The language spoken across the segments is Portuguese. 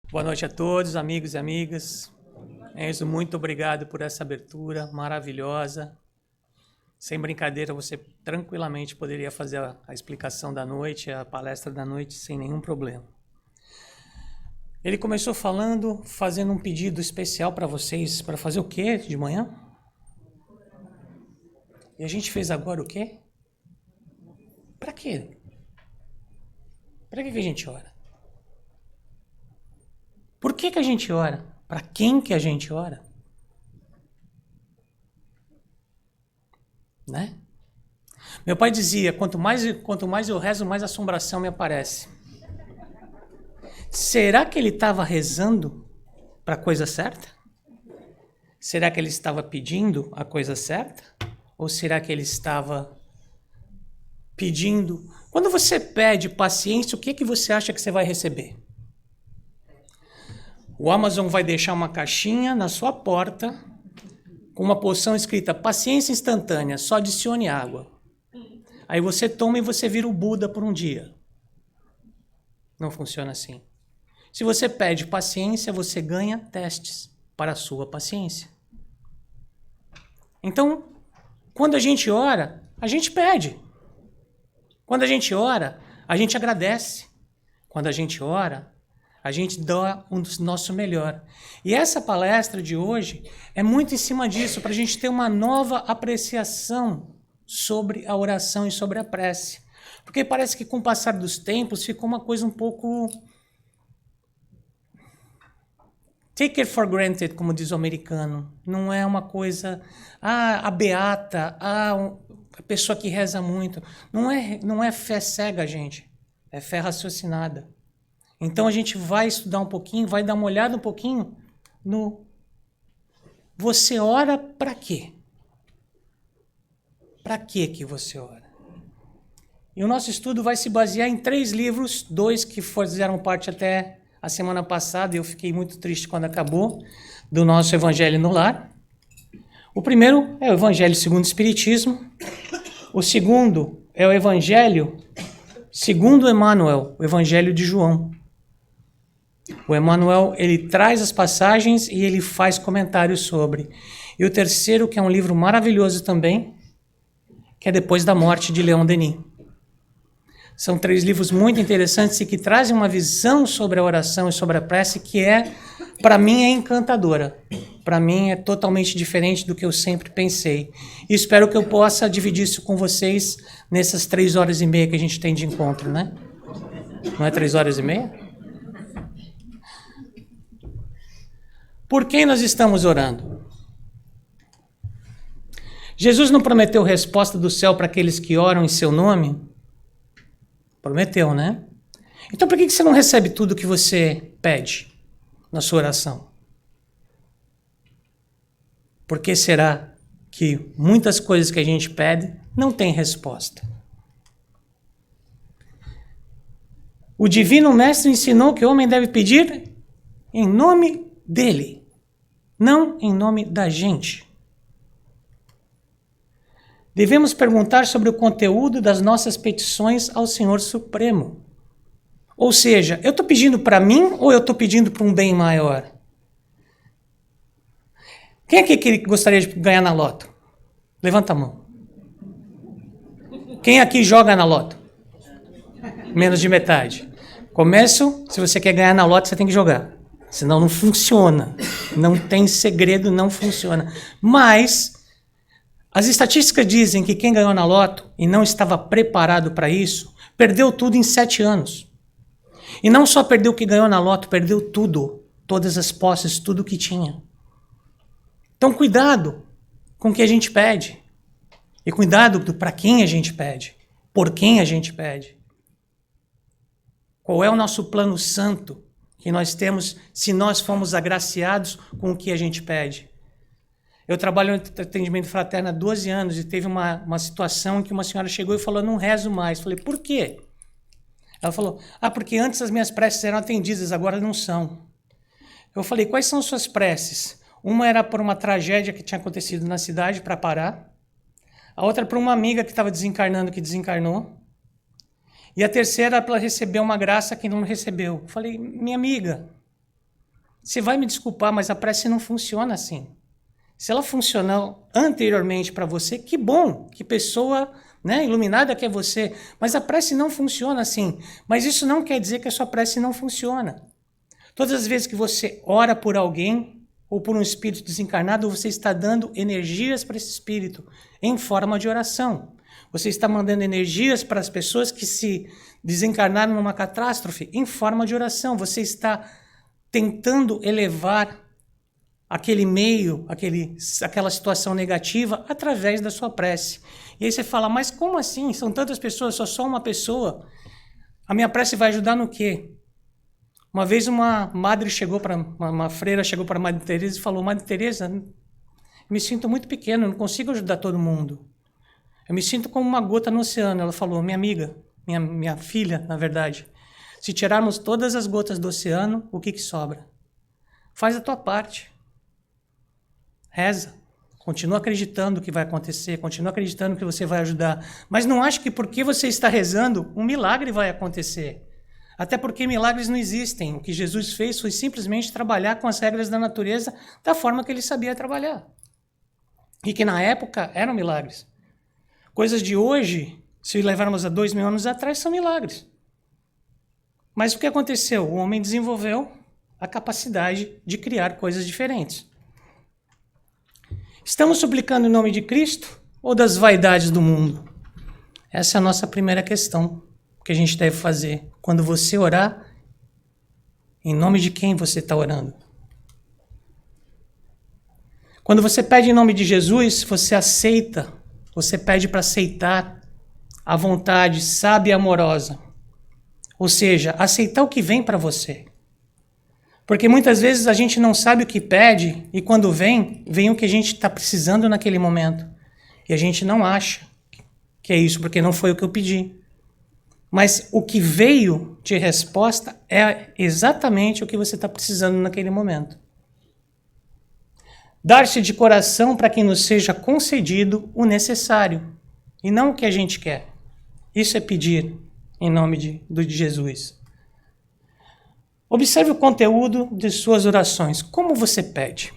Boa noite a todos, amigos e amigas. Enzo, muito obrigado por essa abertura maravilhosa. Sem brincadeira, você tranquilamente poderia fazer a explicação da noite, a palestra da noite, sem nenhum problema. Ele começou fazendo um pedido especial para vocês, para fazer o quê de manhã? E a gente fez agora o quê? Para quê? Para que a gente ora? Por que a gente ora? Para quem que a gente ora? Né? Meu pai dizia, quanto mais eu rezo, mais assombração me aparece. Será que ele estava rezando para a coisa certa? Será que ele estava pedindo a coisa certa? Ou será que ele estava pedindo... Quando você pede paciência, o que você acha que você vai receber? O Amazon vai deixar uma caixinha na sua porta com uma poção escrita paciência instantânea, só adicione água. Aí você toma e você vira o Buda por um dia. Não funciona assim. Se você pede paciência, você ganha testes para a sua paciência. Então, quando a gente ora, a gente pede. Quando a gente ora, a gente agradece. Quando a gente ora, a gente dá o nosso melhor. E essa palestra de hoje é muito em cima disso, para a gente ter uma nova apreciação sobre a oração e sobre a prece. Porque parece que com o passar dos tempos ficou uma coisa um pouco... Take it for granted, como diz o americano. Não é uma coisa... a beata, a pessoa que reza muito. Não é fé cega, gente. É fé raciocinada. Então a gente vai estudar um pouquinho, vai dar uma olhada um pouquinho no... Você ora para quê? Para que você ora? E o nosso estudo vai se basear em 3 livros, 2 que fizeram parte até a semana passada, e eu fiquei muito triste quando acabou, do nosso Evangelho no Lar. O primeiro é o Evangelho segundo o Espiritismo. O segundo é o Evangelho segundo Emmanuel, o Evangelho de João. O Emmanuel, ele traz as passagens e ele faz comentários sobre. E o terceiro, que é um livro maravilhoso também, que é Depois da Morte, de Leon Denis. São 3 livros muito interessantes e que trazem uma visão sobre a oração e sobre a prece que para mim, é encantadora. Para mim, é totalmente diferente do que eu sempre pensei. E espero que eu possa dividir isso com vocês nessas 3 horas e meia que a gente tem de encontro, né? Não é 3 horas e meia? Por quem nós estamos orando? Jesus não prometeu resposta do céu para aqueles que oram em seu nome? Prometeu, né? Então por que você não recebe tudo que você pede na sua oração? Por que será que muitas coisas que a gente pede não tem resposta? O Divino Mestre ensinou que o homem deve pedir em nome dele, não em nome da gente. Devemos perguntar sobre o conteúdo das nossas petições ao Senhor Supremo. Ou seja, eu estou pedindo para mim ou eu estou pedindo para um bem maior? Quem aqui que gostaria de ganhar na loto? Levanta a mão. Quem aqui joga na loto? Menos de metade. Começo, se você quer ganhar na loto, você tem que jogar. Senão não funciona. Não tem segredo, não funciona. Mas as estatísticas dizem que quem ganhou na loto e não estava preparado para isso, perdeu tudo em 7 anos. E não só perdeu o que ganhou na loto, perdeu tudo. Todas as posses, tudo que tinha. Então cuidado com o que a gente pede. E cuidado para quem a gente pede. Por quem a gente pede. Qual é o nosso plano santo que nós temos se nós fomos agraciados com o que a gente pede? Eu trabalho no atendimento fraterno há 12 anos e teve uma situação em que uma senhora chegou e falou, não rezo mais. Falei, por quê? Ela falou, porque antes as minhas preces eram atendidas, agora não são. Eu falei, quais são suas preces? Uma era por uma tragédia que tinha acontecido na cidade para parar. A outra para uma amiga que estava desencarnando, que desencarnou. E a terceira para receber uma graça que não recebeu. Eu falei, minha amiga, Você vai me desculpar, mas a prece não funciona assim. Se ela funcionou anteriormente para você, que bom, que pessoa, né, iluminada que é você. Mas a prece não funciona assim. Mas isso não quer dizer que a sua prece não funciona. Todas as vezes que você ora por alguém ou por um espírito desencarnado, você está dando energias para esse espírito em forma de oração. Você está mandando energias para as pessoas que se desencarnaram numa catástrofe em forma de oração. Você está tentando elevar aquele meio, aquela situação negativa através da sua prece. E aí você fala, mas como assim? São tantas pessoas, só uma pessoa. A minha prece vai ajudar no quê? Uma vez uma freira chegou para Madre Teresa e falou, Madre Teresa, me sinto muito pequeno, não consigo ajudar todo mundo. Eu me sinto como uma gota no oceano. Ela falou, minha amiga, minha filha, na verdade, se tirarmos todas as gotas do oceano, o que sobra? Faz a tua parte. Reza. Continua acreditando que vai acontecer, continua acreditando que você vai ajudar. Mas não ache que porque você está rezando, um milagre vai acontecer. Até porque milagres não existem. O que Jesus fez foi simplesmente trabalhar com as regras da natureza da forma que ele sabia trabalhar. E que na época eram milagres. Coisas de hoje, se levarmos a 2000 anos atrás, são milagres. Mas o que aconteceu? O homem desenvolveu a capacidade de criar coisas diferentes. Estamos suplicando em nome de Cristo ou das vaidades do mundo? Essa é a nossa primeira questão que a gente deve fazer. Quando você orar, em nome de quem você está orando? Quando você pede em nome de Jesus, você aceita, você pede para aceitar a vontade sábia e amorosa. Ou seja, aceitar o que vem para você. Porque muitas vezes a gente não sabe o que pede e quando vem o que a gente está precisando naquele momento. E a gente não acha que é isso, porque não foi o que eu pedi. Mas o que veio de resposta é exatamente o que você está precisando naquele momento. Dar-se de coração para que nos seja concedido o necessário e não o que a gente quer. Isso é pedir em nome de Jesus. Observe o conteúdo de suas orações. Como você pede?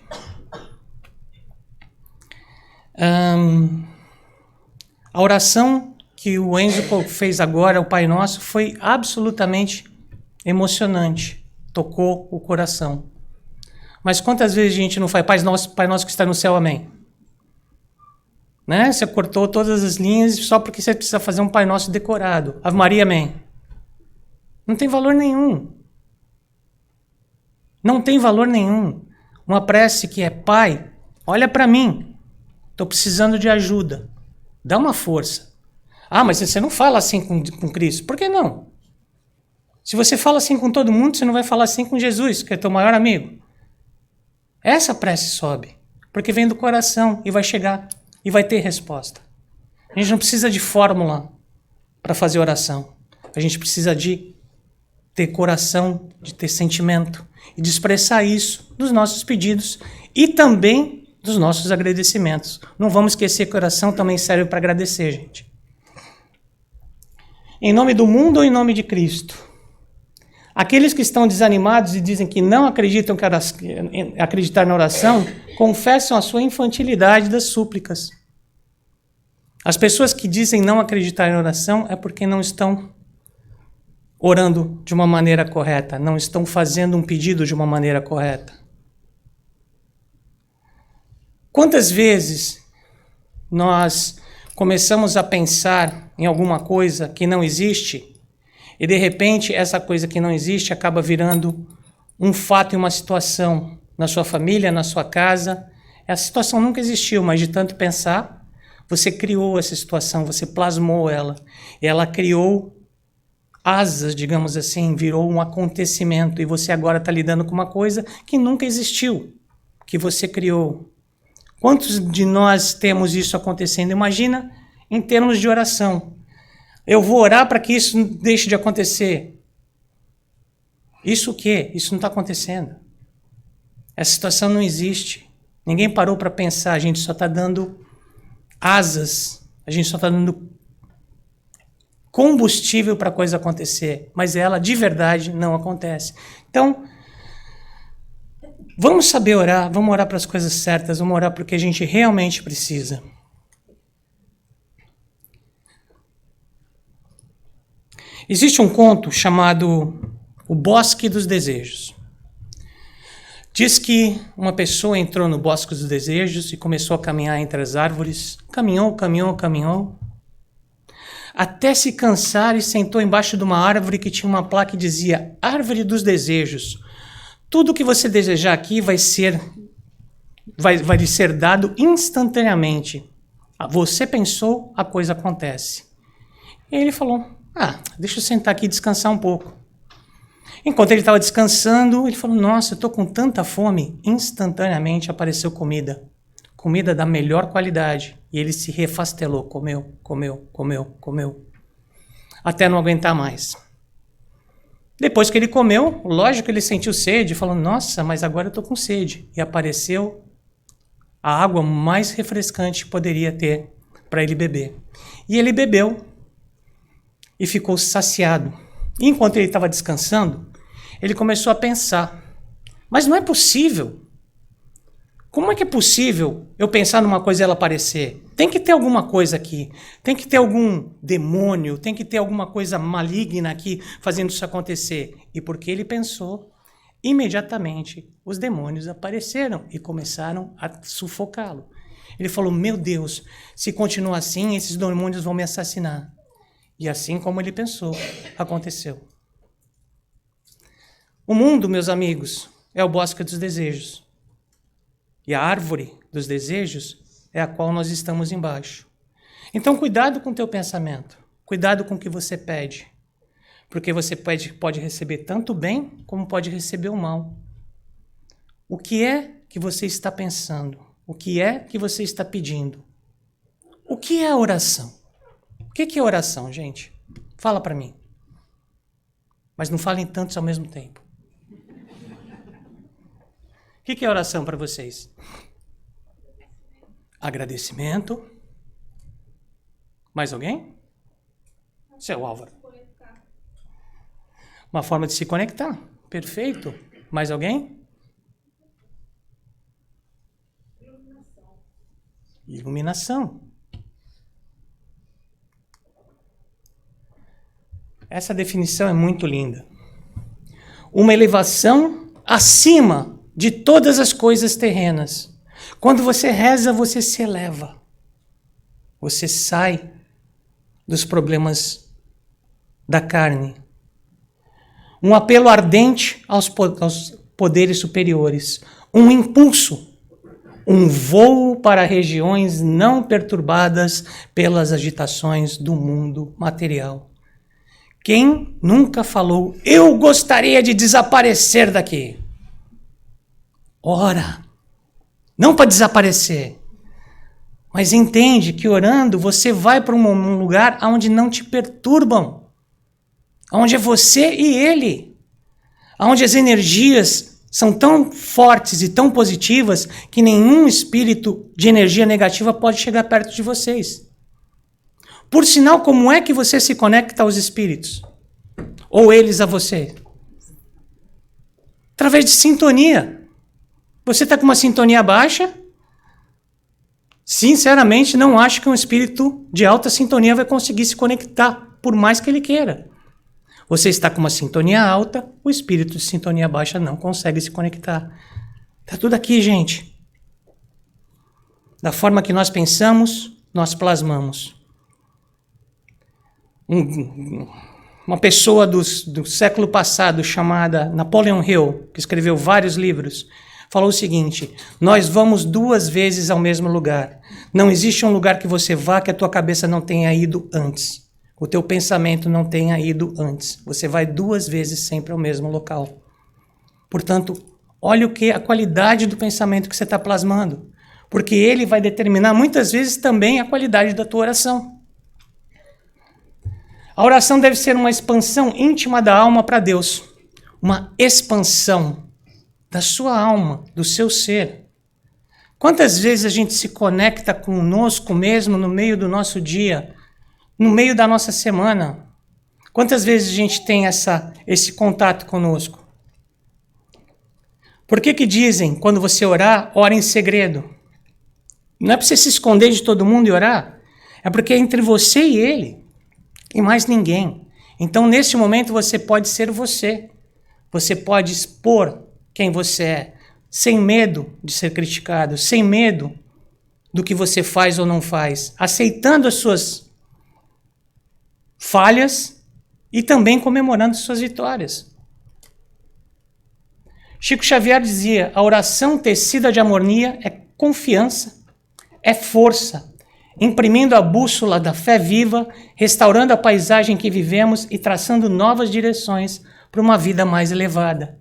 A oração que o Enzo fez agora, o Pai Nosso, foi absolutamente emocionante. Tocou o coração. Mas quantas vezes a gente não faz Pai Nosso que está no céu, amém? Né? Você cortou todas as linhas só porque você precisa fazer um Pai Nosso decorado. Ave Maria, amém. Não tem valor nenhum. Não tem valor nenhum. Uma prece que é Pai, olha para mim. Estou precisando de ajuda. Dá uma força. Ah, mas você não fala assim com Cristo. Por que não? Se você fala assim com todo mundo, você não vai falar assim com Jesus, que é teu maior amigo. Essa prece sobe, porque vem do coração e vai chegar e vai ter resposta. A gente não precisa de fórmula para fazer oração. A gente precisa de ter coração, de ter sentimento e de expressar isso nos nossos pedidos e também dos nossos agradecimentos. Não vamos esquecer que oração também serve para agradecer, gente. Em nome do mundo ou em nome de Cristo? Aqueles que estão desanimados e dizem que não acreditam acreditar na oração, confessam a sua infantilidade das súplicas. As pessoas que dizem não acreditar em oração é porque não estão orando de uma maneira correta, não estão fazendo um pedido de uma maneira correta. Quantas vezes nós começamos a pensar em alguma coisa que não existe e de repente essa coisa que não existe acaba virando um fato e uma situação na sua família, na sua casa. Essa situação nunca existiu, mas de tanto pensar, você criou essa situação, você plasmou ela. E ela criou asas, digamos assim, virou um acontecimento. E você agora está lidando com uma coisa que nunca existiu, que você criou. Quantos de nós temos isso acontecendo? Imagina em termos de oração. Eu vou orar para que isso deixe de acontecer. Isso o quê? Isso não está acontecendo. Essa situação não existe. Ninguém parou para pensar, a gente só está dando asas, a gente só está dando combustível para a coisa acontecer, mas ela de verdade não acontece. Então, Vamos saber orar, vamos orar para as coisas certas, vamos orar para o que a gente realmente precisa. Existe um conto chamado O Bosque dos Desejos. Diz que uma pessoa entrou no Bosque dos Desejos e começou a caminhar entre as árvores. Caminhou, até se cansar e sentou embaixo de uma árvore que tinha uma placa que dizia Árvore dos Desejos. Tudo que você desejar aqui vai lhe ser dado instantaneamente. Você pensou, a coisa acontece. E ele falou, deixa eu sentar aqui e descansar um pouco. Enquanto ele estava descansando, ele falou, nossa, eu estou com tanta fome. Instantaneamente apareceu comida. Comida da melhor qualidade. E ele se refastelou, comeu. Até não aguentar mais. Depois que ele comeu, lógico que ele sentiu sede, falou, nossa, mas agora eu estou com sede. E apareceu a água mais refrescante que poderia ter para ele beber. E ele bebeu e ficou saciado. E enquanto ele estava descansando, ele começou a pensar, mas não é possível. Como é que é possível eu pensar numa coisa e ela aparecer? Tem que ter alguma coisa aqui. Tem que ter algum demônio, tem que ter alguma coisa maligna aqui fazendo isso acontecer. E porque ele pensou, imediatamente os demônios apareceram e começaram a sufocá-lo. Ele falou, meu Deus, se continuar assim, esses demônios vão me assassinar. E assim como ele pensou, aconteceu. O mundo, meus amigos, é o bosque dos desejos. E a árvore dos desejos é a qual nós estamos embaixo. Então, cuidado com o teu pensamento. Cuidado com o que você pede. Porque você pode receber tanto o bem, como pode receber o mal. O que é que você está pensando? O que é que você está pedindo? O que é a oração? O que é oração, gente? Fala para mim. Mas não falem tantos ao mesmo tempo. O que é oração para vocês? Agradecimento. Mais alguém? Seu Álvaro. Uma forma de se conectar. Perfeito. Mais alguém? Iluminação. Essa definição é muito linda. Uma elevação acima de todas as coisas terrenas. Quando você reza, você se eleva. Você sai dos problemas da carne. Um apelo ardente aos poderes superiores. Um impulso. Um voo para regiões não perturbadas pelas agitações do mundo material. Quem nunca falou, eu gostaria de desaparecer daqui? Ora, não para desaparecer, mas entende que orando você vai para um lugar onde não te perturbam, onde é você e ele, onde as energias são tão fortes e tão positivas que nenhum espírito de energia negativa pode chegar perto de vocês. Por sinal, como é que você se conecta aos espíritos? Ou eles a você? Através de sintonia. Você está com uma sintonia baixa? Sinceramente, não acho que um espírito de alta sintonia vai conseguir se conectar, por mais que ele queira. Você está com uma sintonia alta, o espírito de sintonia baixa não consegue se conectar. Está tudo aqui, gente. Da forma que nós pensamos, nós plasmamos. Uma pessoa do século passado chamada Napoleon Hill, que escreveu vários livros, falou o seguinte: nós vamos 2 vezes ao mesmo lugar. Não existe um lugar que você vá que a tua cabeça não tenha ido antes. O teu pensamento não tenha ido antes. Você vai 2 vezes sempre ao mesmo local. Portanto, olha a qualidade do pensamento que você está plasmando. Porque ele vai determinar muitas vezes também a qualidade da tua oração. A oração deve ser uma expansão íntima da alma para Deus. Uma expansão da sua alma, do seu ser. Quantas vezes a gente se conecta conosco mesmo no meio do nosso dia, no meio da nossa semana? Quantas vezes a gente tem esse contato conosco? Por que dizem, quando você orar, ora em segredo? Não é para você se esconder de todo mundo e orar. É porque é entre você e ele. E mais ninguém. Então, nesse momento, você pode ser você. Você pode expor quem você é. Sem medo de ser criticado. Sem medo do que você faz ou não faz. Aceitando as suas falhas e também comemorando suas vitórias. Chico Xavier dizia, a oração tecida de harmonia é confiança, é força, imprimindo a bússola da fé viva, restaurando a paisagem que vivemos e traçando novas direções para uma vida mais elevada.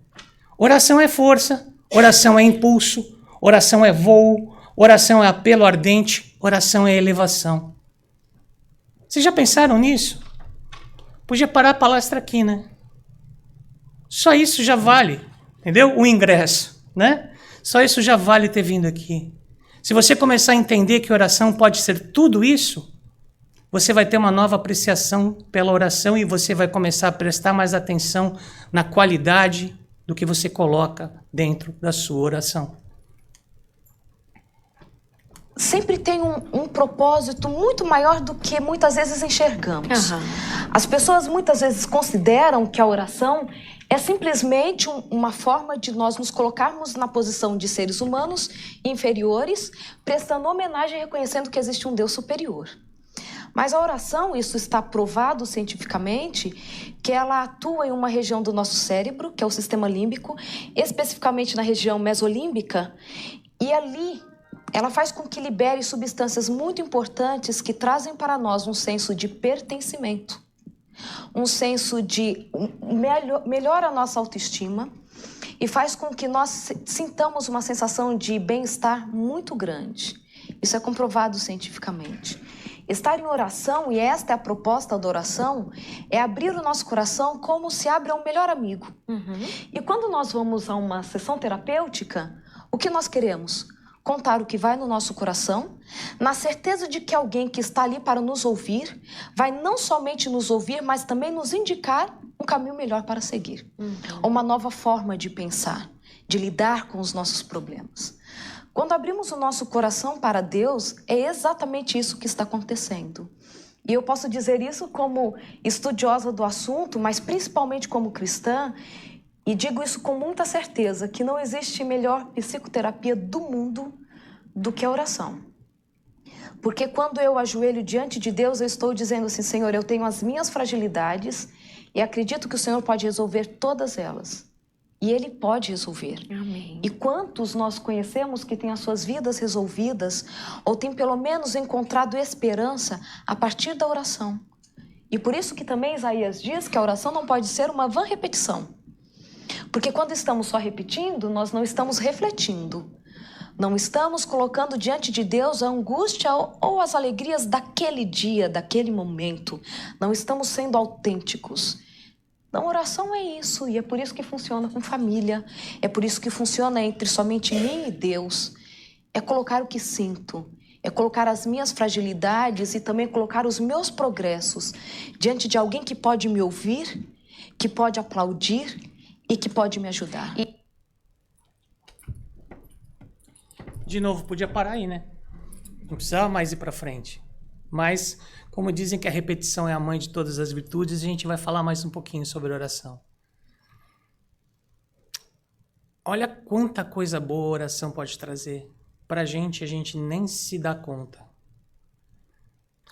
Oração é força, oração é impulso, oração é voo, oração é apelo ardente, oração é elevação. Vocês já pensaram nisso? Podia parar a palestra aqui, né? Só isso já vale. Entendeu? O ingresso, né? Só isso já vale ter vindo aqui. Se você começar a entender que oração pode ser tudo isso, você vai ter uma nova apreciação pela oração e você vai começar a prestar mais atenção na qualidade do que você coloca dentro da sua oração. Sempre tem um propósito muito maior do que muitas vezes enxergamos. Uhum. As pessoas muitas vezes consideram que a oração é simplesmente uma forma de nós nos colocarmos na posição de seres humanos inferiores, prestando homenagem e reconhecendo que existe um Deus superior. Mas a oração, isso está provado cientificamente, que ela atua em uma região do nosso cérebro, que é o sistema límbico, especificamente na região mesolímbica, e ali ela faz com que libere substâncias muito importantes que trazem para nós um senso de pertencimento, um senso de melhora a nossa autoestima e faz com que nós sintamos uma sensação de bem-estar muito grande. Isso é comprovado cientificamente. Estar em oração, e esta é a proposta da oração, é abrir o nosso coração como se abre a um melhor amigo. Uhum. E quando nós vamos a uma sessão terapêutica, o que nós queremos? Contar o que vai no nosso coração, na certeza de que alguém que está ali para nos ouvir, vai não somente nos ouvir, mas também nos indicar um caminho melhor para seguir. Uma nova forma de pensar, de lidar com os nossos problemas. Quando abrimos o nosso coração para Deus, é exatamente isso que está acontecendo. E eu posso dizer isso como estudiosa do assunto, mas principalmente como cristã, e digo isso com muita certeza, que não existe melhor psicoterapia do mundo do que a oração. Porque quando eu ajoelho diante de Deus, eu estou dizendo assim, Senhor, eu tenho as minhas fragilidades e acredito que o Senhor pode resolver todas elas. E Ele pode resolver. Amém. E quantos nós conhecemos que têm as suas vidas resolvidas ou têm pelo menos encontrado esperança a partir da oração? E por isso que também Isaías diz que a oração não pode ser uma vã repetição. Porque quando estamos só repetindo, nós não estamos refletindo. Não estamos colocando diante de Deus a angústia ou as alegrias daquele dia, daquele momento. Não estamos sendo autênticos. Então, oração é isso, e é por isso que funciona com família. É por isso que funciona entre somente mim e Deus. É colocar o que sinto. É colocar as minhas fragilidades e também colocar os meus progressos diante de alguém que pode me ouvir, que pode aplaudir e que pode me ajudar. De novo, podia parar aí, né? Não precisava mais ir para frente. Mas, como dizem que a repetição é a mãe de todas as virtudes, a gente vai falar mais um pouquinho sobre oração. Olha quanta coisa boa a oração pode trazer. Pra gente, a gente nem se dá conta.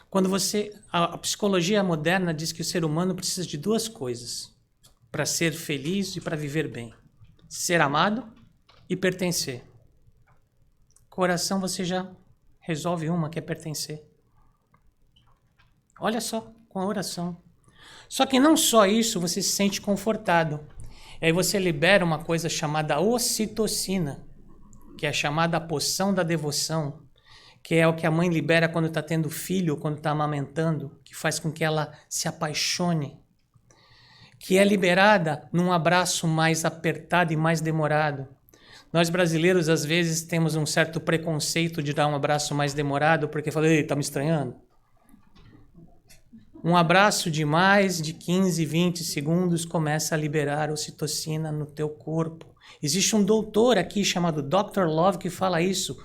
Quando a psicologia moderna diz que o ser humano precisa de duas coisas para ser feliz e para viver bem: ser amado e pertencer. Com a oração você já resolve uma, que é pertencer. Olha só, com a oração. Só que não só isso, você se sente confortado. E aí você libera uma coisa chamada ocitocina, que é a chamada poção da devoção, que é o que a mãe libera quando está tendo filho, quando está amamentando, que faz com que ela se apaixone, que é liberada num abraço mais apertado e mais demorado. Nós brasileiros, às vezes, temos um certo preconceito de dar um abraço mais demorado, porque fala, ei, tá me estranhando? Um abraço de mais de 15, 20 segundos começa a liberar ocitocina no teu corpo. Existe um doutor aqui chamado Dr. Love que fala isso.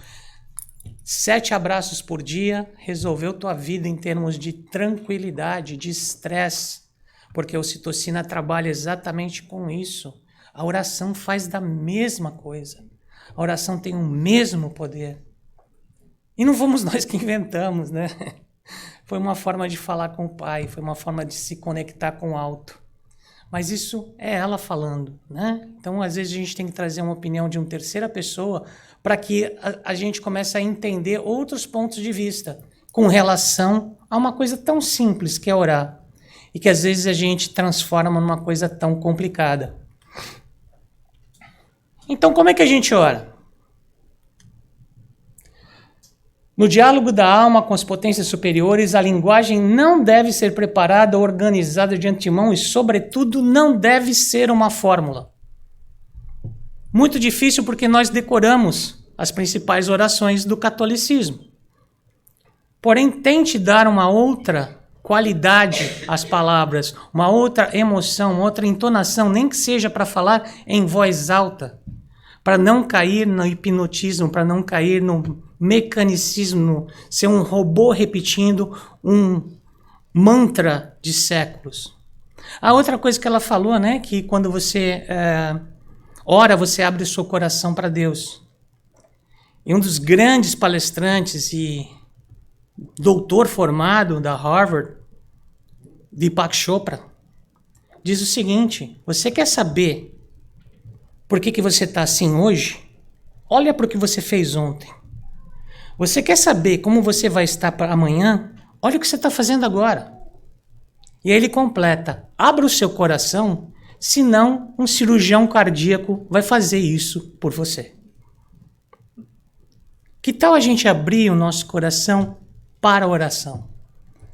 7 abraços por dia resolveu tua vida em termos de tranquilidade, de estresse, porque a ocitocina trabalha exatamente com isso. A oração faz da mesma coisa. A oração tem o mesmo poder. E não fomos nós que inventamos, né? Foi uma forma de falar com o Pai, foi uma forma de se conectar com o alto. Mas isso é ela falando, né? Então, às vezes, a gente tem que trazer uma opinião de uma terceira pessoa para que a gente comece a entender outros pontos de vista com relação a uma coisa tão simples que é orar e que, às vezes, a gente transforma numa coisa tão complicada. Então, como é que a gente ora? No diálogo da alma com as potências superiores, a linguagem não deve ser preparada ou organizada de antemão e, sobretudo, não deve ser uma fórmula. Muito difícil porque nós decoramos as principais orações do catolicismo. Porém, tente dar uma outra qualidade às palavras, uma outra emoção, uma outra entonação, nem que seja para falar em voz alta, para não cair no hipnotismo, para não cair no mecanicismo, ser um robô repetindo um mantra de séculos. A outra coisa que ela falou, né, que quando você ora, você abre o seu coração para Deus. E um dos grandes palestrantes e doutor formado da Harvard, Deepak Chopra, diz o seguinte: você quer saber por que você está assim hoje? Olha para o que você fez ontem. Você quer saber como você vai estar para amanhã? Olha o que você está fazendo agora. E aí ele completa: abra o seu coração, senão um cirurgião cardíaco vai fazer isso por você. Que tal a gente abrir o nosso coração para a oração?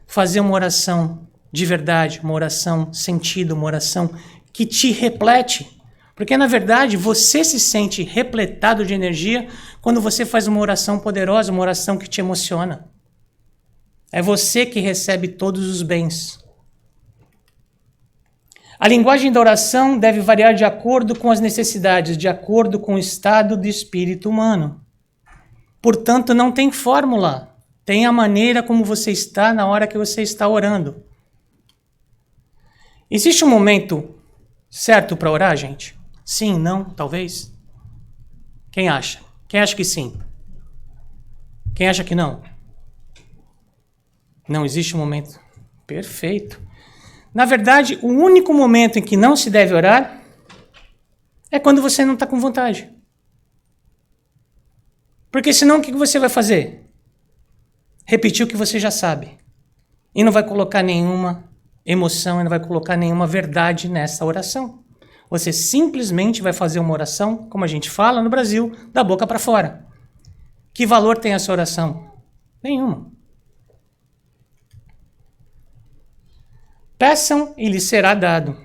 Fazer uma oração de verdade, uma oração sentida, uma oração que te replete. Porque, na verdade, você se sente repletado de energia quando você faz uma oração poderosa, uma oração que te emociona. É você que recebe todos os bens. A linguagem da oração deve variar de acordo com as necessidades, de acordo com o estado de espírito humano. Portanto, não tem fórmula. Tem a maneira como você está na hora que você está orando. Existe um momento certo para orar, gente? Sim, não, talvez? Quem acha? Quem acha que sim? Quem acha que não? Não existe um momento. Perfeito. Na verdade, o único momento em que não se deve orar é quando você não está com vontade. Porque senão o que você vai fazer? Repetir o que você já sabe. E não vai colocar nenhuma emoção, e não vai colocar nenhuma verdade nessa oração. Você simplesmente vai fazer uma oração, como a gente fala no Brasil, da boca para fora. Que valor tem essa oração? Nenhuma. Peçam e lhes será dado.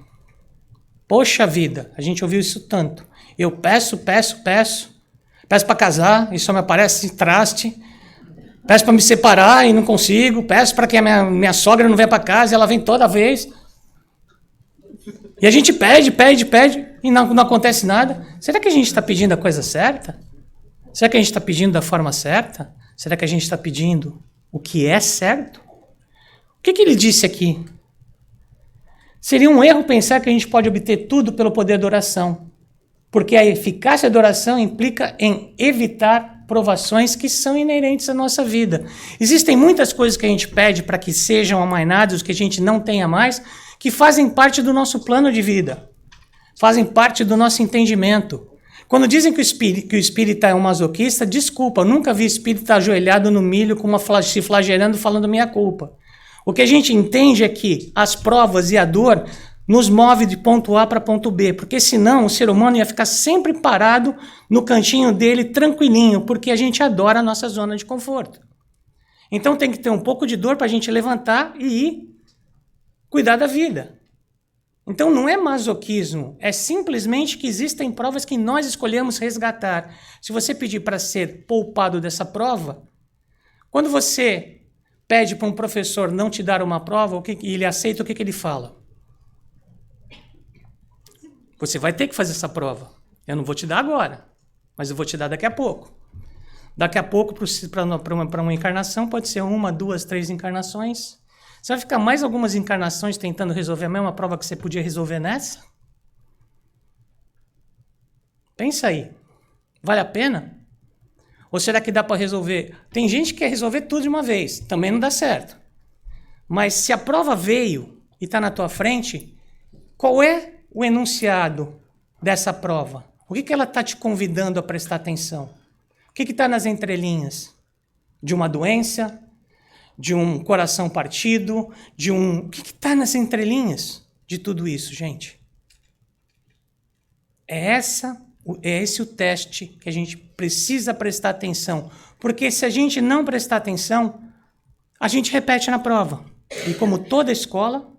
Poxa vida, a gente ouviu isso tanto. Eu peço para casar e só me aparece traste. Peço para me separar e não consigo. Peço para que a minha sogra não venha para casa e ela vem toda vez. E a gente pede e não acontece nada. Será que a gente está pedindo a coisa certa? Será que a gente está pedindo da forma certa? Será que a gente está pedindo o que é certo? O que ele disse aqui? Seria um erro pensar que a gente pode obter tudo pelo poder da oração, porque a eficácia da oração implica em evitar provações que são inerentes à nossa vida. Existem muitas coisas que a gente pede para que sejam amainadas, que a gente não tenha mais, que fazem parte do nosso plano de vida, fazem parte do nosso entendimento. Quando dizem que o espírita é um masoquista, desculpa, eu nunca vi espírita ajoelhado no milho, se flagelando, falando minha culpa. O que a gente entende é que as provas e a dor nos move de ponto A para ponto B, porque senão o ser humano ia ficar sempre parado no cantinho dele, tranquilinho, porque a gente adora a nossa zona de conforto. Então tem que ter um pouco de dor para a gente levantar e ir cuidar da vida. Então não é masoquismo, é simplesmente que existem provas que nós escolhemos resgatar. Se você pedir para ser poupado dessa prova, quando você pede para um professor não te dar uma prova, e ele aceita, o que ele fala? Você vai ter que fazer essa prova. Eu não vou te dar agora, mas eu vou te dar daqui a pouco. Daqui a pouco, para uma encarnação, pode ser 1, 2, 3 encarnações. Você vai ficar mais algumas encarnações tentando resolver a mesma prova que você podia resolver nessa? Pensa aí. Vale a pena? Ou será que dá para resolver? Tem gente que quer resolver tudo de uma vez. Também não dá certo. Mas se a prova veio e está na tua frente, qual é o enunciado dessa prova? O que ela está te convidando a prestar atenção? O que está nas entrelinhas? De uma doença? De um coração partido? O que está nas entrelinhas de tudo isso, gente? É esse o teste que a gente precisa prestar atenção. Porque se a gente não prestar atenção, a gente repete na prova. E como toda escola,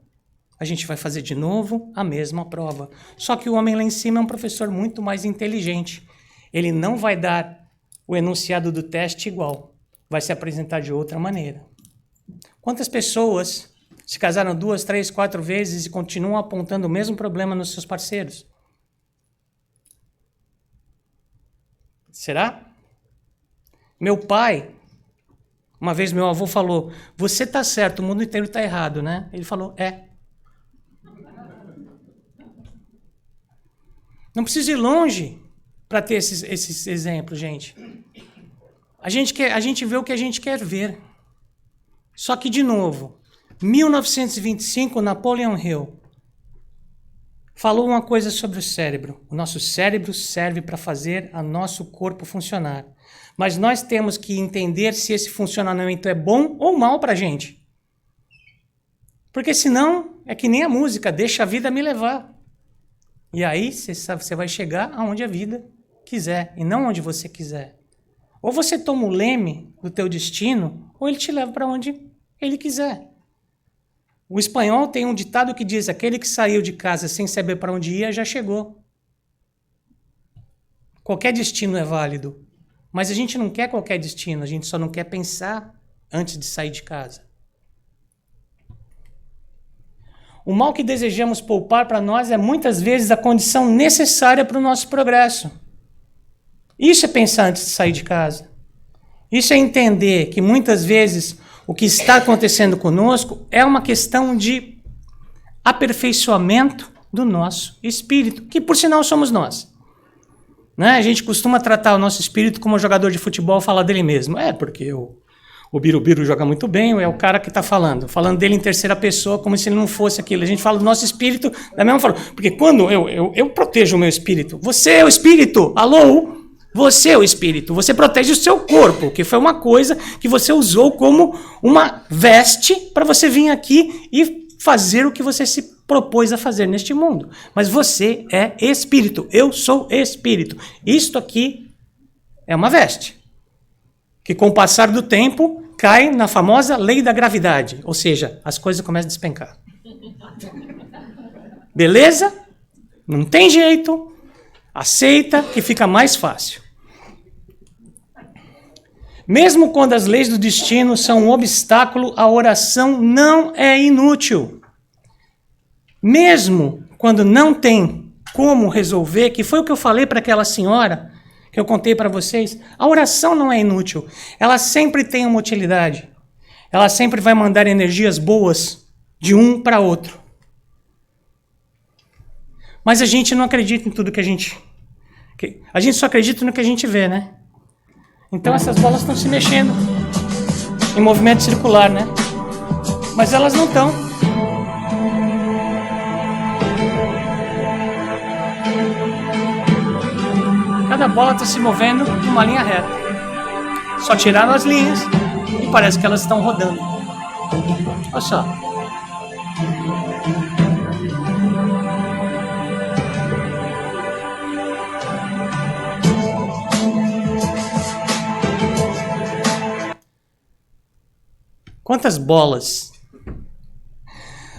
a gente vai fazer de novo a mesma prova. Só que o homem lá em cima é um professor muito mais inteligente. Ele não vai dar o enunciado do teste igual. Vai se apresentar de outra maneira. Quantas pessoas se casaram 2, 3, 4 vezes e continuam apontando o mesmo problema nos seus parceiros? Será? Meu pai, uma vez meu avô falou, você tá certo, o mundo inteiro tá errado, né? Ele falou, é. Não precisa ir longe para ter esses exemplos, gente. A gente vê o que a gente quer ver. Só que, de novo, 1925, Napoleon Hill falou uma coisa sobre o cérebro. O nosso cérebro serve para fazer o nosso corpo funcionar. Mas nós temos que entender se esse funcionamento é bom ou mal para a gente. Porque senão, é que nem a música, deixa a vida me levar. E aí você vai chegar aonde a vida quiser e não onde você quiser. Ou você toma o leme do teu destino, ou ele te leva para onde ele quiser. O espanhol tem um ditado que diz, aquele que saiu de casa sem saber para onde ia, já chegou. Qualquer destino é válido. Mas a gente não quer qualquer destino, a gente só não quer pensar antes de sair de casa. O mal que desejamos poupar para nós é muitas vezes a condição necessária para o nosso progresso. Isso é pensar antes de sair de casa. Isso é entender que muitas vezes o que está acontecendo conosco é uma questão de aperfeiçoamento do nosso espírito, que por sinal somos nós. Né? A gente costuma tratar o nosso espírito como um jogador de futebol falar dele mesmo. Porque o Birubiru joga muito bem, é o cara que está falando dele em terceira pessoa, como se ele não fosse aquilo. A gente fala do nosso espírito da mesma forma. Porque quando eu protejo o meu espírito, você é o espírito, alô? Você é o espírito, você protege o seu corpo, que foi uma coisa que você usou como uma veste para você vir aqui e fazer o que você se propôs a fazer neste mundo. Mas você é espírito, eu sou espírito. Isto aqui é uma veste, que com o passar do tempo cai na famosa lei da gravidade, ou seja, as coisas começam a despencar. Beleza? Não tem jeito, aceita que fica mais fácil. Mesmo quando as leis do destino são um obstáculo, a oração não é inútil. Mesmo quando não tem como resolver, que foi o que eu falei para aquela senhora, que eu contei para vocês, a oração não é inútil. Ela sempre tem uma utilidade. Ela sempre vai mandar energias boas de um para outro. Mas a gente não acredita em tudo que a gente só acredita no que a gente vê, né? Então essas bolas estão se mexendo em movimento circular, né? Mas elas não estão. Cada bola está se movendo em uma linha reta. Só tiraram as linhas e parece que elas estão rodando. Olha só. Quantas bolas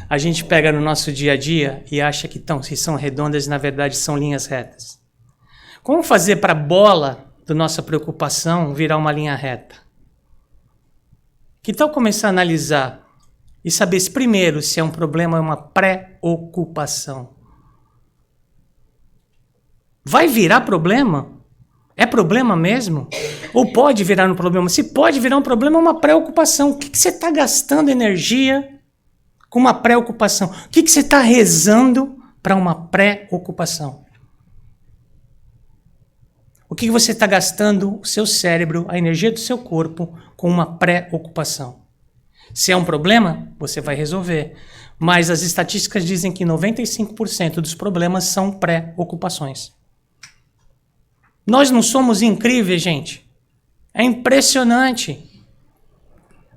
a gente pega no nosso dia a dia e acha que são redondas e na verdade são linhas retas? Como fazer para a bola da nossa preocupação virar uma linha reta? Que tal começar a analisar e saber primeiro se é um problema ou uma preocupação? Vai virar problema? É problema mesmo? Ou pode virar um problema? Se pode virar um problema, é uma preocupação. O que você está gastando energia com uma preocupação? O que você está rezando para uma preocupação? O que você está gastando o seu cérebro, a energia do seu corpo, com uma preocupação? Se é um problema, você vai resolver. Mas as estatísticas dizem que 95% dos problemas são preocupações. Nós não somos incríveis, gente. É impressionante.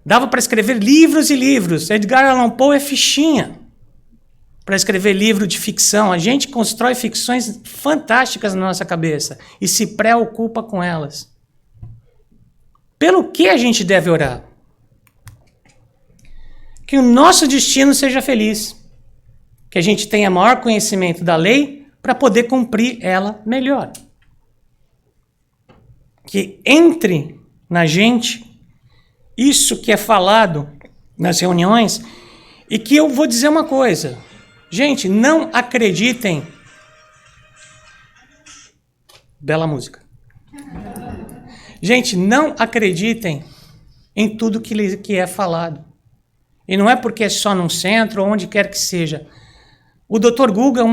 Dava para escrever livros e livros. Edgar Allan Poe é fichinha para escrever livro de ficção. A gente constrói ficções fantásticas na nossa cabeça e se preocupa com elas. Pelo que a gente deve orar? Que o nosso destino seja feliz. Que a gente tenha maior conhecimento da lei para poder cumprir ela melhor. Que entre na gente isso que é falado nas reuniões e que eu vou dizer uma coisa. Gente, não acreditem. Bela música. Gente, não acreditem em tudo que é falado. E não é porque é só num centro ou onde quer que seja. O Dr. Google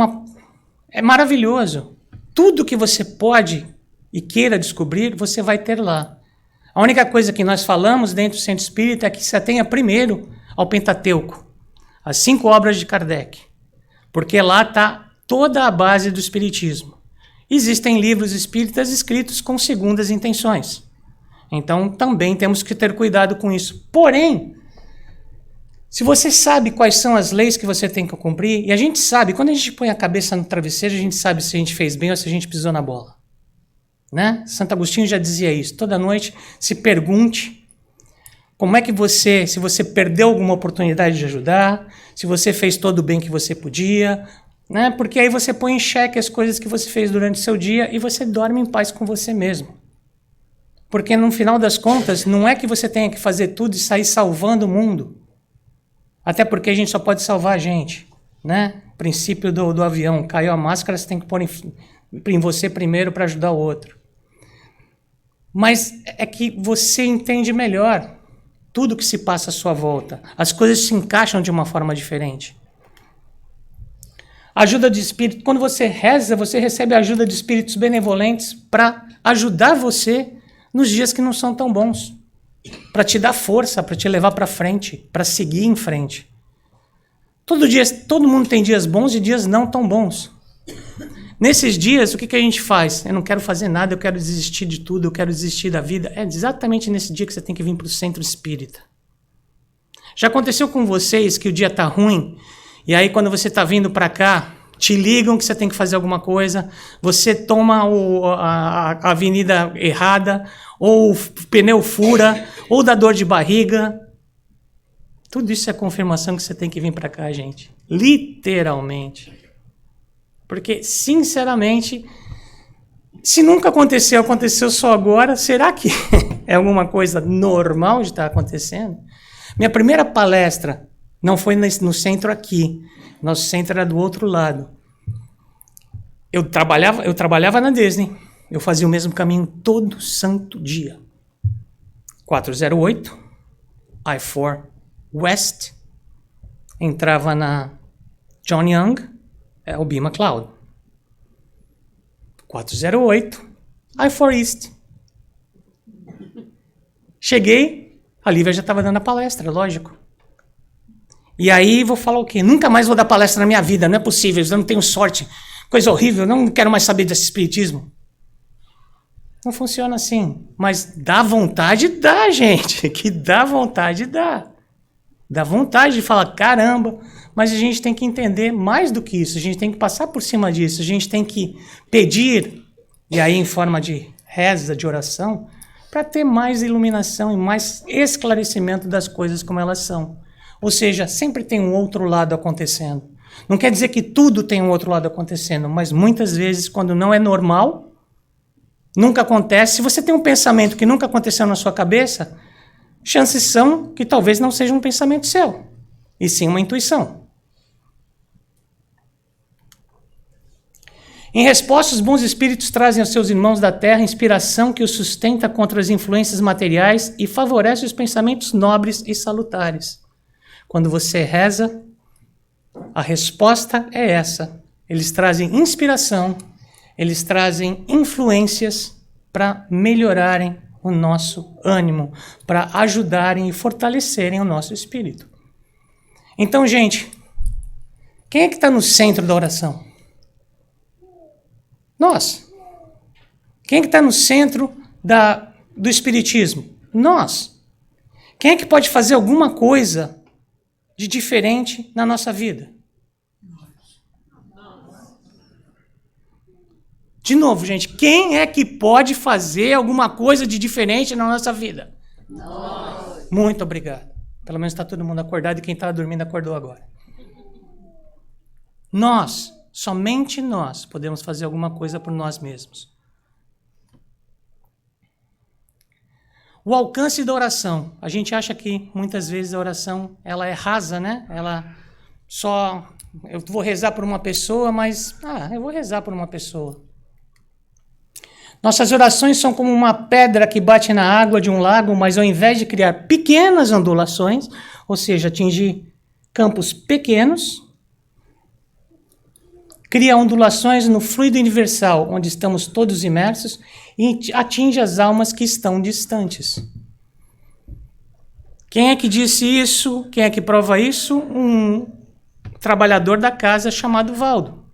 é maravilhoso. Tudo que você pode e queira descobrir, você vai ter lá. A única coisa que nós falamos dentro do Centro Espírita é que se atenha primeiro ao Pentateuco, as 5 obras de Kardec, porque lá está toda a base do Espiritismo. Existem livros espíritas escritos com segundas intenções. Então, também temos que ter cuidado com isso. Porém, se você sabe quais são as leis que você tem que cumprir, e a gente sabe, quando a gente põe a cabeça no travesseiro, a gente sabe se a gente fez bem ou se a gente pisou na bola. Né? Santo Agostinho já dizia isso. Toda noite se pergunte como é que se você perdeu alguma oportunidade de ajudar, se você fez todo o bem que você podia, né? Porque aí você põe em xeque as coisas que você fez durante o seu dia e você dorme em paz com você mesmo. Porque no final das contas, não é que você tenha que fazer tudo e sair salvando o mundo. Até porque a gente só pode salvar a gente, né? Princípio do avião. Caiu a máscara, você tem que pôr em você primeiro para ajudar o outro. Mas é que você entende melhor tudo que se passa à sua volta. As coisas se encaixam de uma forma diferente. Ajuda de espírito. Quando você reza, você recebe a ajuda de espíritos benevolentes para ajudar você nos dias que não são tão bons. Para te dar força, para te levar para frente, para seguir em frente. Todo mundo tem dias bons e dias não tão bons. Nesses dias, o que a gente faz? Eu não quero fazer nada, eu quero desistir de tudo, eu quero desistir da vida. É exatamente nesse dia que você tem que vir para o centro espírita. Já aconteceu com vocês que o dia está ruim, e aí quando você está vindo para cá, te ligam que você tem que fazer alguma coisa, você toma a avenida errada, ou o pneu fura, ou dá dor de barriga. Tudo isso é confirmação que você tem que vir para cá, gente. Literalmente. Porque, sinceramente, se nunca aconteceu, aconteceu só agora, será que é alguma coisa normal de estar acontecendo? Minha primeira palestra não foi no centro aqui. Nosso centro era do outro lado. Eu trabalhava na Disney. Eu fazia o mesmo caminho todo santo dia. 408, I-4 West, entrava na John Young, o B. McLeod. 408, I-4 East. Cheguei, a Lívia já estava dando a palestra, lógico. E aí vou falar o quê? Nunca mais vou dar palestra na minha vida, não é possível, eu não tenho sorte. Coisa horrível, não quero mais saber desse espiritismo. Não funciona assim. Mas dá vontade, dá, gente. Que dá vontade, dá. Dá vontade de falar, caramba. Mas a gente tem que entender mais do que isso. A gente tem que passar por cima disso. A gente tem que pedir, e aí em forma de reza, de oração, para ter mais iluminação e mais esclarecimento das coisas como elas são. Ou seja, sempre tem um outro lado acontecendo. Não quer dizer que tudo tem um outro lado acontecendo, mas muitas vezes, quando não é normal, nunca acontece. Se você tem um pensamento que nunca aconteceu na sua cabeça, chances são que talvez não seja um pensamento seu, e sim uma intuição. Em resposta, os bons espíritos trazem aos seus irmãos da terra inspiração que os sustenta contra as influências materiais e favorece os pensamentos nobres e salutares. Quando você reza, a resposta é essa. Eles trazem inspiração, eles trazem influências para melhorarem o nosso ânimo, para ajudarem e fortalecerem o nosso espírito. Então, gente, quem é que está no centro da oração? Nós. Quem é que está no centro do espiritismo? Nós. Quem é que pode fazer alguma coisa de diferente na nossa vida? De novo, gente, quem é que pode fazer alguma coisa de diferente na nossa vida? Nós. Muito obrigado. Pelo menos está todo mundo acordado e quem estava dormindo acordou agora. Nós, somente nós, podemos fazer alguma coisa por nós mesmos. O alcance da oração. A gente acha que muitas vezes a oração ela é rasa, né? Ela só... Eu vou rezar por uma pessoa, mas... eu vou rezar por uma pessoa. Nossas orações são como uma pedra que bate na água de um lago, mas ao invés de criar pequenas ondulações, ou seja, atingir campos pequenos, cria ondulações no fluido universal, onde estamos todos imersos, e atinge as almas que estão distantes. Quem é que disse isso? Quem é que prova isso? Um trabalhador da casa chamado Valdo,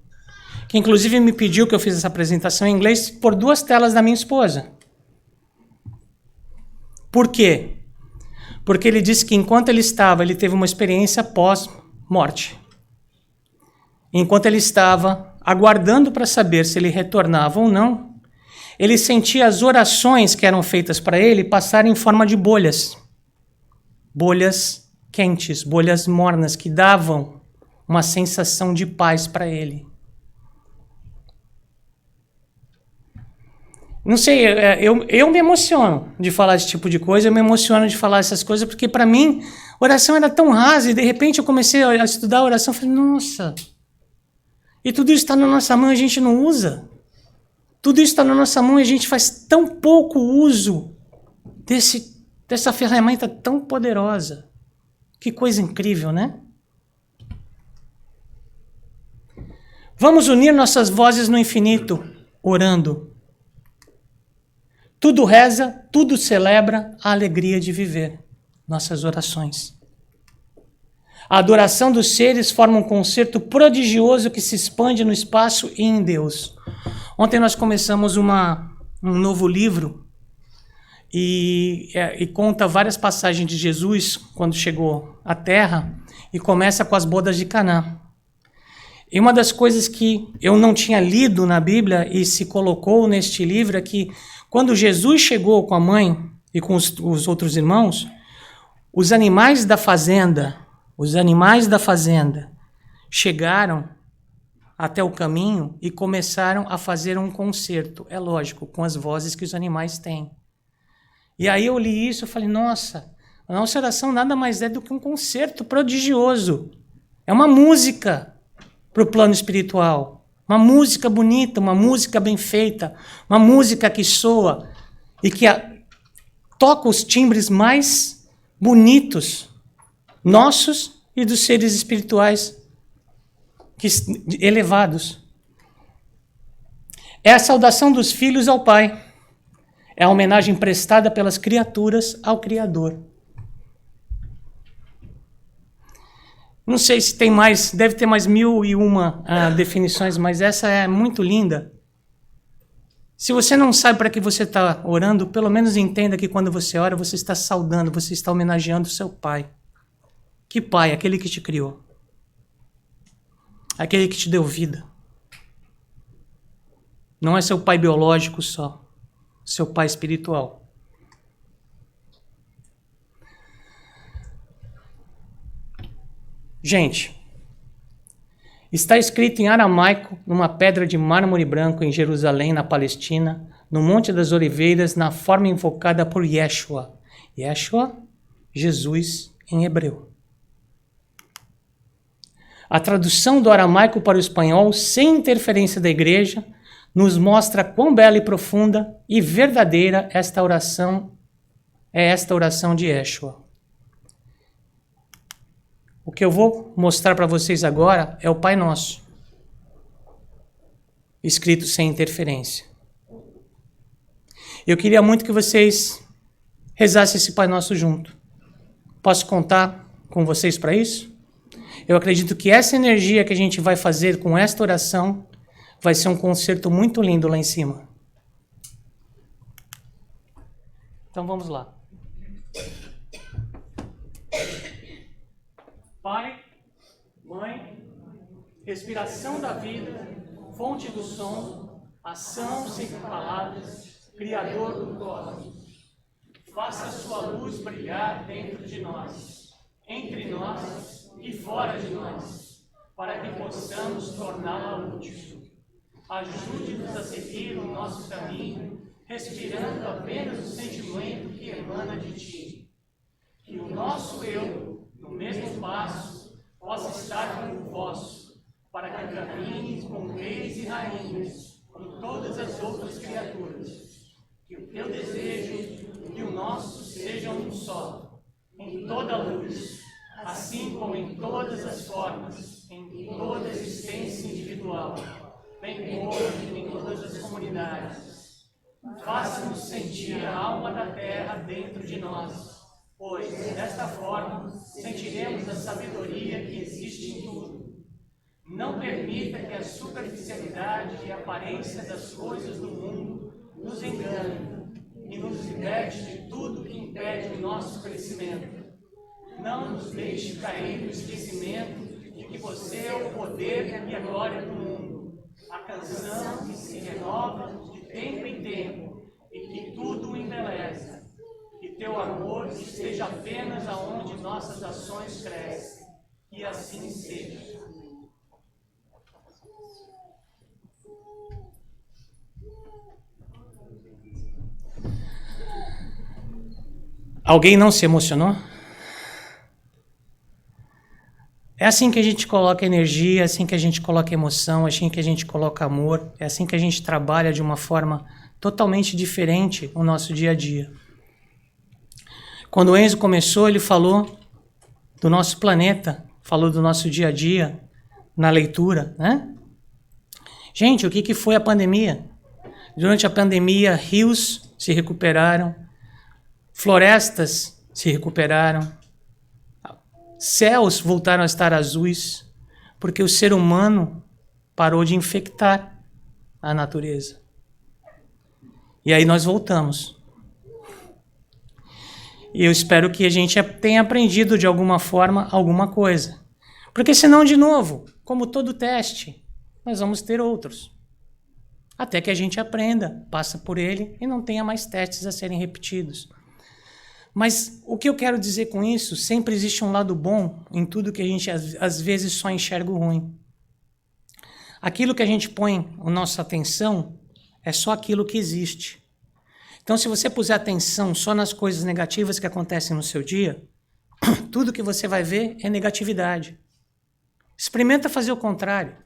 que inclusive me pediu que eu fiz essa apresentação em inglês por 2 telas da minha esposa. Por quê? Porque ele disse que enquanto ele teve uma experiência pós-morte. Enquanto ele estava aguardando para saber se ele retornava ou não, ele sentia as orações que eram feitas para ele passarem em forma de bolhas. Bolhas quentes, bolhas mornas, que davam uma sensação de paz para ele. Não sei, eu me emociono de falar esse tipo de coisa, eu me emociono de falar essas coisas, porque para mim, oração era tão rasa, e de repente eu comecei a estudar a oração, falei, nossa, e tudo isso está na nossa mão e a gente não usa. Tudo isso está na nossa mão e a gente faz tão pouco uso dessa ferramenta tão poderosa. Que coisa incrível, né? Vamos unir nossas vozes no infinito, orando. Tudo reza, tudo celebra a alegria de viver. Nossas orações. A adoração dos seres forma um concerto prodigioso que se expande no espaço e em Deus. Ontem nós começamos um novo livro e conta várias passagens de Jesus quando chegou à Terra e começa com as bodas de Caná. E uma das coisas que eu não tinha lido na Bíblia e se colocou neste livro é que quando Jesus chegou com a mãe e com os outros irmãos, os animais da fazenda chegaram até o caminho e começaram a fazer um concerto, é lógico, com as vozes que os animais têm. E aí eu li isso e falei, nossa, a nossa oração nada mais é do que um concerto prodigioso. É uma música para o plano espiritual. Uma música bonita, uma música bem feita, uma música que soa e que toca os timbres mais bonitos, nossos e dos seres espirituais elevados. É a saudação dos filhos ao Pai. É a homenagem prestada pelas criaturas ao Criador. Não sei se tem mais, deve ter mais 1001 definições, mas essa é muito linda. Se você não sabe para que você está orando, pelo menos entenda que quando você ora, você está saudando, você está homenageando o seu Pai. Que Pai? Aquele que te criou. Aquele que te deu vida. Não é seu pai biológico só, seu pai espiritual. Gente, está escrito em aramaico, numa pedra de mármore branco em Jerusalém, na Palestina, no Monte das Oliveiras, na forma invocada por Yeshua. Yeshua, Jesus em hebreu. A tradução do aramaico para o espanhol, sem interferência da igreja, nos mostra quão bela e profunda e verdadeira esta oração de Yeshua. O que eu vou mostrar para vocês agora é o Pai Nosso, escrito sem interferência. Eu queria muito que vocês rezassem esse Pai Nosso junto. Posso contar com vocês para isso? Eu acredito que essa energia que a gente vai fazer com esta oração vai ser um concerto muito lindo lá em cima. Então vamos lá. Pai, Mãe, respiração da vida, fonte do som, ação sem palavras, Criador do cosmos. Faça a sua luz brilhar dentro de nós, entre nós e fora de nós, para que possamos torná-la útil. Ajude-nos a seguir o nosso caminho, respirando apenas o sentimento que emana de ti. Que o nosso eu, no mesmo passo, possa estar com o vosso, para que caminhes com reis e rainhas, com todas as outras criaturas. Que o teu desejo e o nosso sejam um só, em toda a luz, assim como em todas as formas, em toda a existência individual, bem como em todas as comunidades. Faça-nos sentir a alma da terra dentro de nós, pois, desta forma, sentiremos a sabedoria que existe em tudo. Não permita que a superficialidade e a aparência das coisas do mundo nos engane e nos liberte de tudo que impede o nosso crescimento. Não nos deixe cair no esquecimento de que você é o poder e a glória do mundo, a canção que se renova de tempo em tempo e que tudo o embeleza. Que teu amor esteja apenas aonde nossas ações crescem, e assim seja. Alguém não se emocionou? É assim que a gente coloca energia, é assim que a gente coloca emoção, é assim que a gente coloca amor, é assim que a gente trabalha de uma forma totalmente diferente o nosso dia a dia. Quando o Enzo começou, ele falou do nosso planeta, falou do nosso dia a dia na leitura, né? Gente, o que foi a pandemia? Durante a pandemia, rios se recuperaram, florestas se recuperaram, céus voltaram a estar azuis, porque o ser humano parou de infectar a natureza. E aí nós voltamos. E eu espero que a gente tenha aprendido de alguma forma alguma coisa. Porque senão, de novo, como todo teste, nós vamos ter outros. Até que a gente aprenda, passa por ele e não tenha mais testes a serem repetidos. Mas o que eu quero dizer com isso, sempre existe um lado bom em tudo que a gente às vezes só enxerga o ruim. Aquilo que a gente põe a nossa atenção é só aquilo que existe. Então, se você puser atenção só nas coisas negativas que acontecem no seu dia, tudo que você vai ver é negatividade. Experimenta fazer o contrário.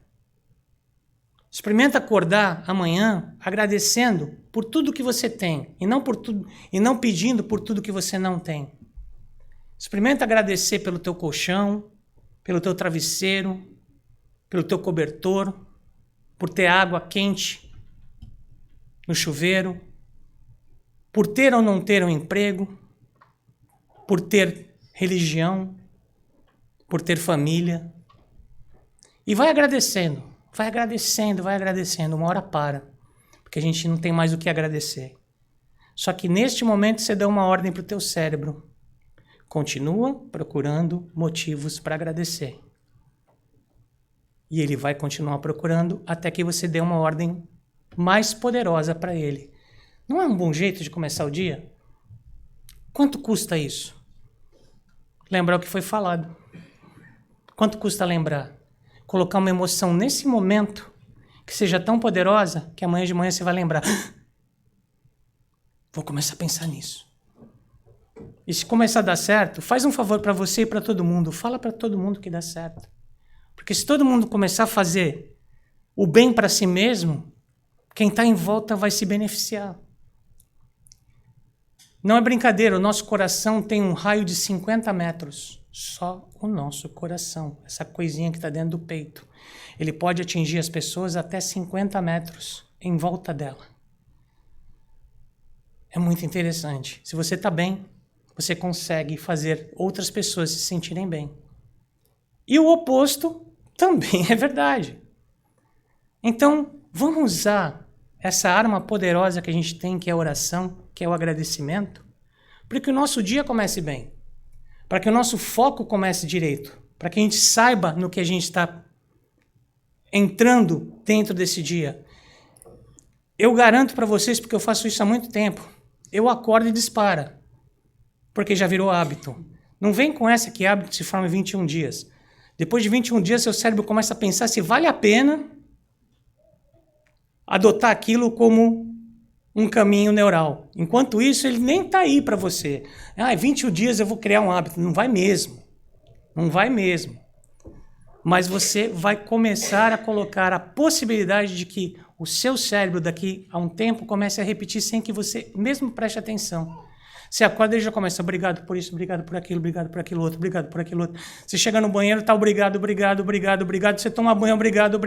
Experimenta acordar amanhã agradecendo por tudo que você tem e não pedindo por tudo que você não tem. Experimenta agradecer pelo teu colchão, pelo teu travesseiro, pelo teu cobertor, por ter água quente no chuveiro, por ter ou não ter um emprego, por ter religião, por ter família. E vai agradecendo. Vai agradecendo, uma hora para, porque a gente não tem mais o que agradecer. Só que neste momento você dá uma ordem para o teu cérebro. Continua procurando motivos para agradecer. E ele vai continuar procurando até que você dê uma ordem mais poderosa para ele. Não é um bom jeito de começar o dia? Quanto custa isso? Lembrar o que foi falado. Quanto custa lembrar? Colocar uma emoção nesse momento que seja tão poderosa que amanhã de manhã você vai lembrar. Vou começar a pensar nisso. E se começar a dar certo, faz um favor para você e para todo mundo. Fala para todo mundo que dá certo. Porque se todo mundo começar a fazer o bem para si mesmo, quem está em volta vai se beneficiar. Não é brincadeira, o nosso coração tem um raio de 50 metros. Só o nosso coração, essa coisinha que está dentro do peito. Ele pode atingir as pessoas até 50 metros em volta dela. É muito interessante. Se você está bem, você consegue fazer outras pessoas se sentirem bem. E o oposto também é verdade. Então, vamos usar essa arma poderosa que a gente tem, que é a oração, que é o agradecimento, para que o nosso dia comece bem, para que o nosso foco comece direito, para que a gente saiba no que a gente está entrando dentro desse dia. Eu garanto para vocês, porque eu faço isso há muito tempo, eu acordo e dispara, porque já virou hábito. Não vem com essa que hábito se forma em 21 dias. Depois de 21 dias, seu cérebro começa a pensar se vale a pena adotar aquilo como um caminho neural. Enquanto isso, ele nem está aí para você. Em 21 dias eu vou criar um hábito. Não vai mesmo. Não vai mesmo. Mas você vai começar a colocar a possibilidade de que o seu cérebro daqui a um tempo comece a repetir sem que você mesmo preste atenção. Você acorda e já começa, obrigado por isso, obrigado por aquilo outro, obrigado por aquilo outro. Você chega no banheiro, tá obrigado. Você toma banho, obrigado.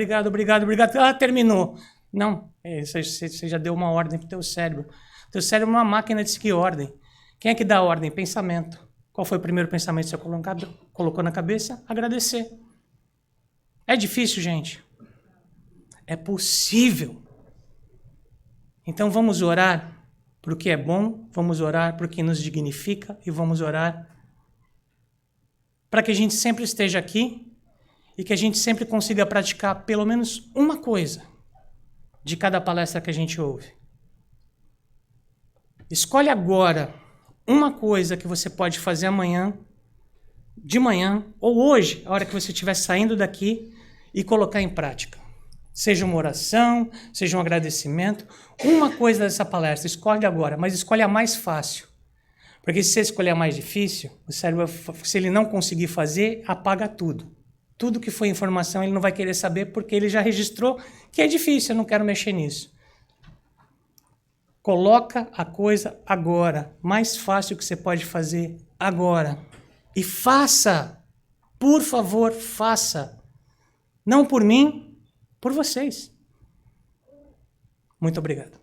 Terminou. Não, você já deu uma ordem pro teu cérebro. Teu cérebro é uma máquina de seguir ordem. Quem é que dá ordem? Pensamento. Qual foi o primeiro pensamento que você colocou na cabeça? Agradecer. É difícil, gente? É possível. Então vamos orar por o que é bom, vamos orar por o que nos dignifica e vamos orar para que a gente sempre esteja aqui e que a gente sempre consiga praticar pelo menos uma coisa de cada palestra que a gente ouve. Escolhe agora uma coisa que você pode fazer amanhã, de manhã, ou hoje, a hora que você estiver saindo daqui, e colocar em prática. Seja uma oração, seja um agradecimento, uma coisa dessa palestra, escolhe agora, mas escolhe a mais fácil. Porque se você escolher a mais difícil, o cérebro, se ele não conseguir fazer, apaga tudo. Tudo que foi informação ele não vai querer saber porque ele já registrou que é difícil, eu não quero mexer nisso. Coloca a coisa agora, mais fácil que você pode fazer agora. E faça, por favor, faça. Não por mim, por vocês. Muito obrigado.